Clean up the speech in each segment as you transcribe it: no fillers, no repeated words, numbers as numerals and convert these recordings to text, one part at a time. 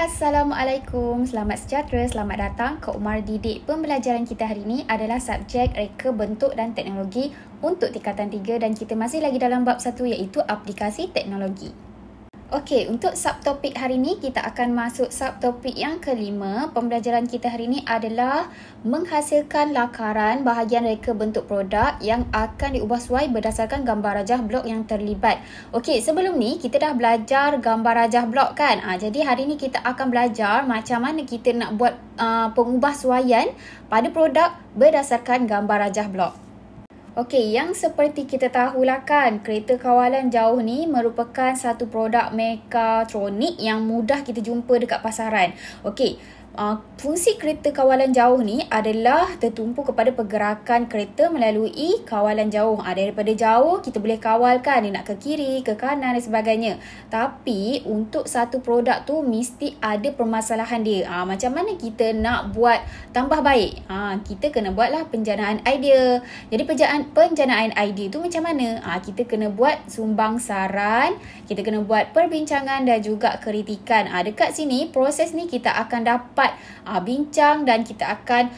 Assalamualaikum, selamat sejahtera, selamat datang ke Umar Didik. Pembelajaran kita hari ini adalah subjek reka bentuk dan teknologi untuk tingkatan 3 dan kita masih lagi dalam bab 1 iaitu aplikasi teknologi. Okey, untuk subtopik hari ini kita akan masuk subtopik yang kelima. Pembelajaran kita hari ini adalah menghasilkan lakaran bahagian reka bentuk produk yang akan diubah suai berdasarkan gambar rajah blok yang terlibat. Okey, sebelum ni kita dah belajar gambar rajah blok kan? Jadi hari ini kita akan belajar macam mana kita nak buat pengubah suaian pada produk berdasarkan gambar rajah blok. Okey, yang seperti kita tahulah kan, kereta kawalan jauh ni merupakan satu produk mekatronik yang mudah kita jumpa dekat pasaran. Okey, fungsi kereta kawalan jauh ni adalah tertumpu kepada pergerakan kereta melalui kawalan jauh. Daripada jauh kita boleh kawalkan dia nak ke kiri, ke kanan dan sebagainya. Tapi untuk satu produk tu mesti ada permasalahan dia. Macam mana kita nak buat tambah baik? Kita kena buatlah penjanaan idea. Jadi penjanaan idea tu macam mana? Kita kena buat sumbang saran, kita kena buat perbincangan dan juga kritikan. Dekat sini proses ni kita akan dapat bincang dan kita akan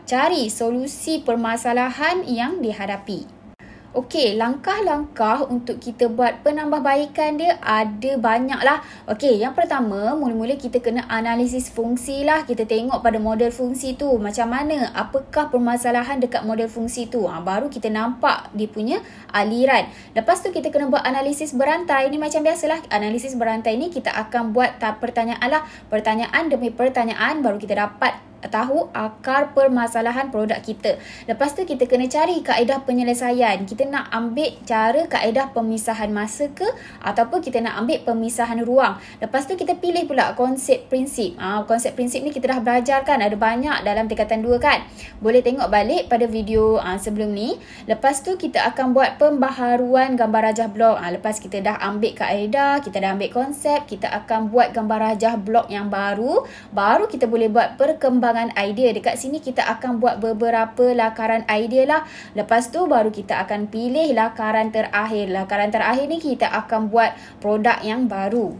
cari solusi permasalahan yang dihadapi. Okey, langkah-langkah untuk kita buat penambahbaikan dia ada banyak lah. Okey, yang pertama, mula-mula kita kena analisis fungsi lah. Kita tengok pada model fungsi tu macam mana, apakah permasalahan dekat model fungsi tu. Baru kita nampak dia punya aliran. Lepas tu kita kena buat analisis berantai. Ni macam biasalah, analisis berantai ni kita akan buat pertanyaan lah. Pertanyaan demi pertanyaan baru kita dapat tahu akar permasalahan produk kita. Lepas tu kita kena cari kaedah penyelesaian. Kita nak ambil cara kaedah pemisahan masa ke ataupun kita nak ambil pemisahan ruang. Lepas tu kita pilih pula konsep prinsip. Konsep prinsip ni kita dah belajar kan, ada banyak dalam tingkatan 2 kan. Boleh tengok balik pada video sebelum ni. Lepas tu kita akan buat pembaharuan gambar rajah blok. Lepas kita dah ambil kaedah, kita dah ambil konsep, kita akan buat gambar rajah blok yang baru. Baru kita boleh buat perkembangan idea. Dekat sini kita akan buat beberapa lakaran idea lah. Lepas tu baru kita akan pilih lakaran terakhir. Lakaran terakhir ni kita akan buat produk yang baru.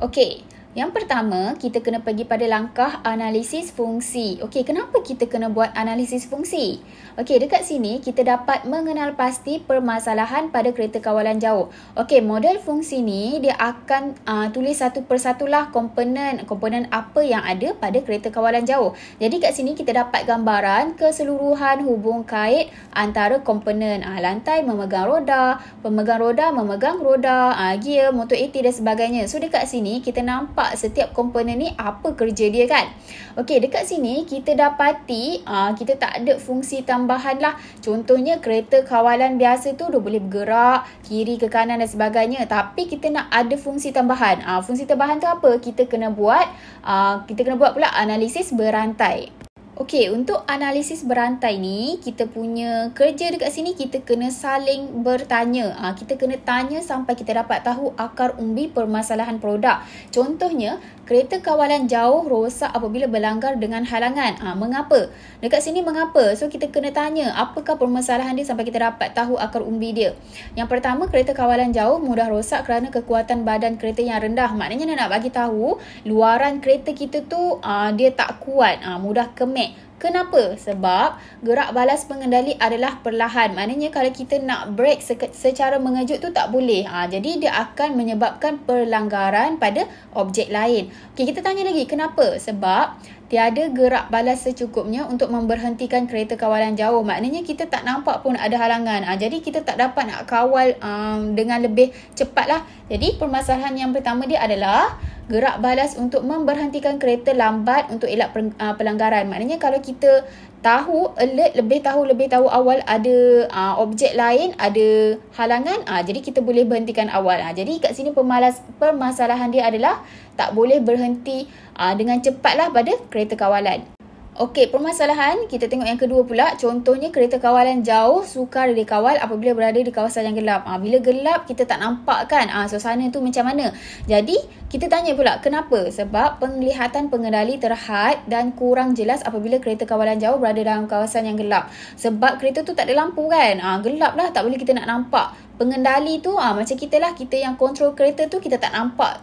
Okey, yang pertama kita kena pergi pada langkah analisis fungsi. Okey, kenapa kita kena buat analisis fungsi? Okey, dekat sini kita dapat mengenal pasti permasalahan pada kereta kawalan jauh. Okey, model fungsi ni dia akan tulis satu persatulah komponen apa yang ada pada kereta kawalan jauh. Jadi kat sini kita dapat gambaran keseluruhan hubung kait antara komponen. Lantai memegang roda, pemegang roda memegang roda, gear, motor AT dan sebagainya. So dekat sini kita nampak setiap komponen ni apa kerja dia kan. Okey, dekat sini kita dapati kita tak ada fungsi tambahan lah. Contohnya kereta kawalan biasa tu dia boleh bergerak kiri ke kanan dan sebagainya. Tapi kita nak ada fungsi tambahan. Fungsi tambahan tu apa? Kita kena buat pula analisis berantai. Okey, untuk analisis berantai ni, kita punya kerja dekat sini kita kena saling bertanya. Kita kena tanya sampai kita dapat tahu akar umbi permasalahan produk. Contohnya, kereta kawalan jauh rosak apabila berlanggar dengan halangan. Mengapa? Dekat sini mengapa? So, kita kena tanya apakah permasalahan dia sampai kita dapat tahu akar umbi dia. Yang pertama, kereta kawalan jauh mudah rosak kerana kekuatan badan kereta yang rendah. Maknanya nak bagi tahu luaran kereta kita tu dia tak kuat, mudah kemek. Kenapa? Sebab gerak balas pengendali adalah perlahan. Maknanya kalau kita nak brake secara mengejut tu tak boleh. Jadi dia akan menyebabkan pelanggaran pada objek lain. Okey, kita tanya lagi. Kenapa? Sebab tiada gerak balas secukupnya untuk memberhentikan kereta kawalan jauh. Maknanya kita tak nampak pun ada halangan. Jadi kita tak dapat nak kawal dengan lebih cepat lah. Jadi permasalahan yang pertama dia adalah gerak balas untuk memberhentikan kereta lambat untuk elak pelanggaran. Maknanya kalau kita tahu alert, lebih tahu awal ada objek lain, ada halangan, jadi kita boleh berhentikan awal. Jadi kat sini permasalahan dia adalah tak boleh berhenti dengan cepatlah pada kereta kawalan. Okey, permasalahan kita tengok yang kedua pula. Contohnya kereta kawalan jauh sukar dikawal apabila berada di kawasan yang gelap. Bila gelap kita tak nampak kan suasana tu macam mana. Jadi kita tanya pula kenapa? Sebab penglihatan pengendali terhad dan kurang jelas apabila kereta kawalan jauh berada dalam kawasan yang gelap. Sebab kereta tu tak ada lampu kan. Gelap lah, tak boleh kita nak nampak. Pengendali tu macam kita lah, kita yang kontrol kereta tu, kita tak nampak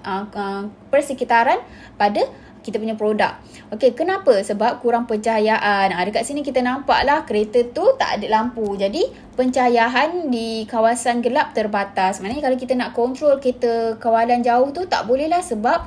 persekitaran pada kita punya produk. Okey, kenapa? Sebab kurang pencahayaan. Dekat sini kita nampak lah kereta tu tak ada lampu. Jadi, pencahayaan di kawasan gelap terbatas. Maknanya kalau kita nak kontrol kereta kawalan jauh tu tak boleh lah sebab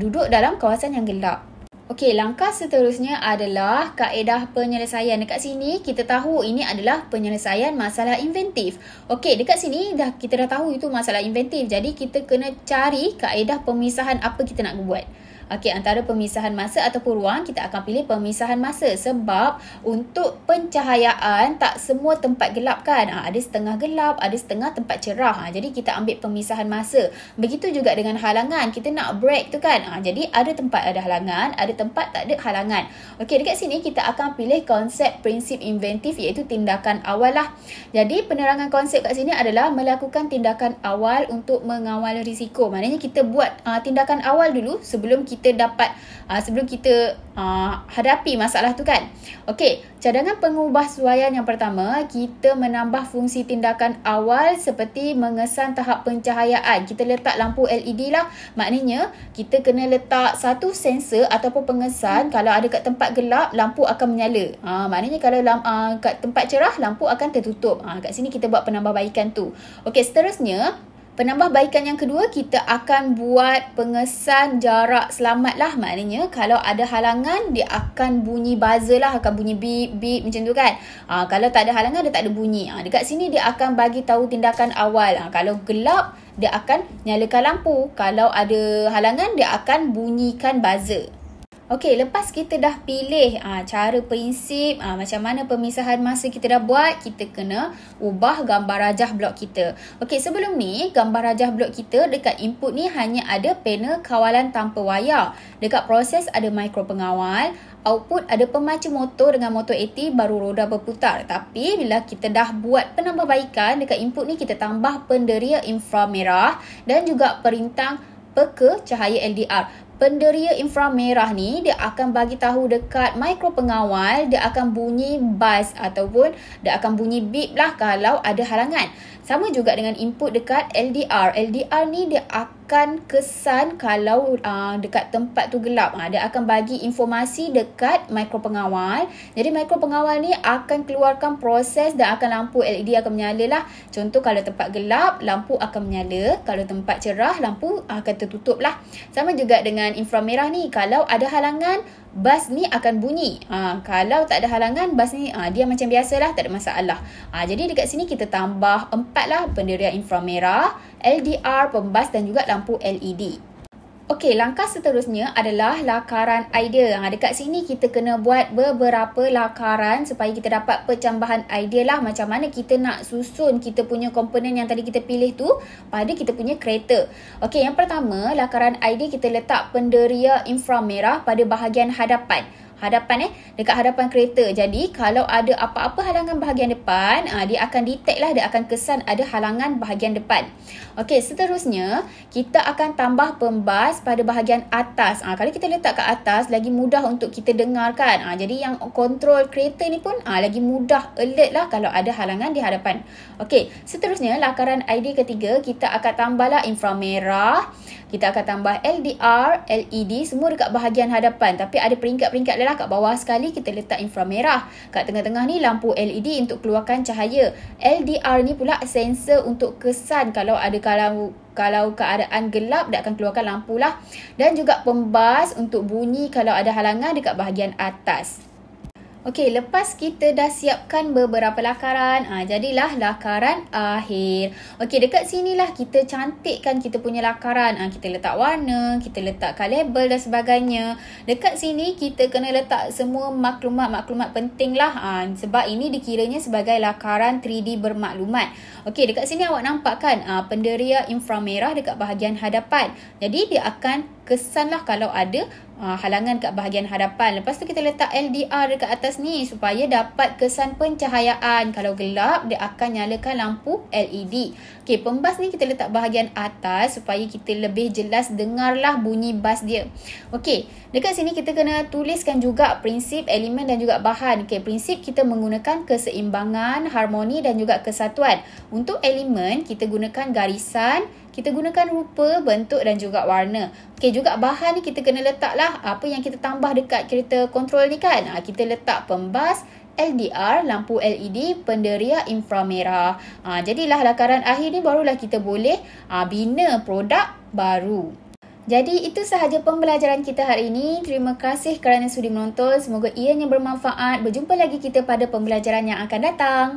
duduk dalam kawasan yang gelap. Okey, langkah seterusnya adalah kaedah penyelesaian. Dekat sini kita tahu ini adalah penyelesaian masalah inventif. Okey, dekat sini kita dah tahu itu masalah inventif. Jadi kita kena cari kaedah pemisahan apa kita nak buat. Okey, antara pemisahan masa ataupun ruang, kita akan pilih pemisahan masa. Sebab untuk pencahayaan, tak semua tempat gelap kan. Ada setengah gelap, ada setengah tempat cerah. Jadi kita ambil pemisahan masa. Begitu juga dengan halangan. Kita nak break tu kan. Jadi ada tempat ada halangan, ada tempat tak ada halangan. Okey, dekat sini kita akan pilih konsep prinsip inventif iaitu tindakan awal lah. Jadi penerangan konsep kat sini adalah melakukan tindakan awal untuk mengawal risiko. Maknanya kita buat tindakan awal dulu sebelum kita dapat hadapi masalah tu kan. Okey, cadangan pengubahsuaian yang pertama, kita menambah fungsi tindakan awal seperti mengesan tahap pencahayaan. Kita letak lampu LED lah. Maknanya kita kena letak satu sensor ataupun pengesan. Kalau ada kat tempat gelap, lampu akan menyala. Maknanya kalau kat tempat cerah, lampu akan tertutup. Kat sini kita buat penambahbaikan tu. Okey, seterusnya penambahbaikan yang kedua, kita akan buat pengesan jarak selamat lah. Maknanya kalau ada halangan, dia akan bunyi buzzer lah. Akan bunyi beep, beep macam tu kan. Kalau tak ada halangan, dia tak ada bunyi. Dekat sini dia akan bagi tahu tindakan awal. Kalau gelap, dia akan nyalakan lampu. Kalau ada halangan, dia akan bunyikan buzzer. Okey, lepas kita dah pilih cara prinsip, macam mana pemisahan masa kita dah buat, kita kena ubah gambar rajah blok kita. Okey, sebelum ni, gambar rajah blok kita dekat input ni hanya ada panel kawalan tanpa wayar. Dekat proses ada mikro pengawal, output ada pemacu motor dengan motor AT baru roda berputar. Tapi bila kita dah buat penambahbaikan, dekat input ni kita tambah penderia inframerah dan juga perintang peka cahaya LDR. Penderia inframerah ni dia akan bagi tahu dekat mikro pengawal, dia akan bunyi buzz ataupun dia akan bunyi beep lah kalau ada halangan. Sama juga dengan input dekat LDR. LDR ni dia akan kesan kalau dekat tempat tu gelap. Dia akan bagi informasi dekat mikro pengawal. Jadi mikro pengawal ni akan keluarkan proses dan akan lampu LED akan menyala lah. Contoh kalau tempat gelap, lampu akan menyala. Kalau tempat cerah, lampu akan tertutup lah. Sama juga dengan inframerah ni. Kalau ada halangan, bas ni akan bunyi. Kalau tak ada halangan, bas ni dia macam biasalah, tak ada masalah. Jadi dekat sini kita tambah 4 lah, pendirian inframerah, LDR, pembas dan juga lampu LED. Okey, langkah seterusnya adalah lakaran idea. Dekat sini kita kena buat beberapa lakaran supaya kita dapat pencambahan idea lah macam mana kita nak susun kita punya komponen yang tadi kita pilih tu pada kita punya kereta. Okey, yang pertama, lakaran idea kita letak penderia inframerah pada bahagian hadapan. Dekat hadapan kereta. Jadi kalau ada apa-apa halangan bahagian depan, dia akan detect lah, dia akan kesan ada halangan bahagian depan. Okey, seterusnya kita akan tambah pembas pada bahagian atas. Kalau kita letak kat atas, lagi mudah untuk kita dengarkan. Jadi yang kontrol kereta ni pun lagi mudah alert lah kalau ada halangan di hadapan. Okey, seterusnya lakaran ID ketiga, kita akan tambahlah inframerah, kita akan tambah LDR, LED, semua dekat bahagian hadapan. Tapi ada peringkat-peringkat lah. Kat bawah sekali kita letak inframerah. Kat tengah-tengah ni lampu LED untuk keluarkan cahaya. LDR ni pula sensor untuk kesan kalau keadaan gelap, dia akan keluarkan lampu lah. Dan juga pembas untuk bunyi kalau ada halangan dekat bahagian atas. Okey, lepas kita dah siapkan beberapa lakaran, jadilah lakaran akhir. Okey, dekat sinilah kita cantikkan kita punya lakaran. Kita letak warna, kita letakkan label dan sebagainya. Dekat sini kita kena letak semua maklumat-maklumat penting lah. Sebab ini dikiranya sebagai lakaran 3D bermaklumat. Okey, dekat sini awak nampak kan penderia inframerah dekat bahagian hadapan. Jadi dia akan kesan lah kalau ada halangan kat bahagian hadapan. Lepas tu kita letak LDR dekat atas ni supaya dapat kesan pencahayaan. Kalau gelap, dia akan nyalakan lampu LED. Okey, pembas ni kita letak bahagian atas supaya kita lebih jelas dengarlah bunyi bas dia. Okey, dekat sini kita kena tuliskan juga prinsip, elemen dan juga bahan. Okey, prinsip kita menggunakan keseimbangan, harmoni dan juga kesatuan. Untuk elemen, kita gunakan garisan, kita gunakan rupa, bentuk dan juga warna. Okey, juga bahan ni kita kena letaklah apa yang kita tambah dekat kereta kontrol ni kan. Kita letak pembas, LDR, lampu LED, penderia inframerah. Jadilah lakaran akhir ni barulah kita boleh bina produk baru. Jadi itu sahaja pembelajaran kita hari ini. Terima kasih kerana sudi menonton. Semoga ianya bermanfaat. Berjumpa lagi kita pada pembelajaran yang akan datang.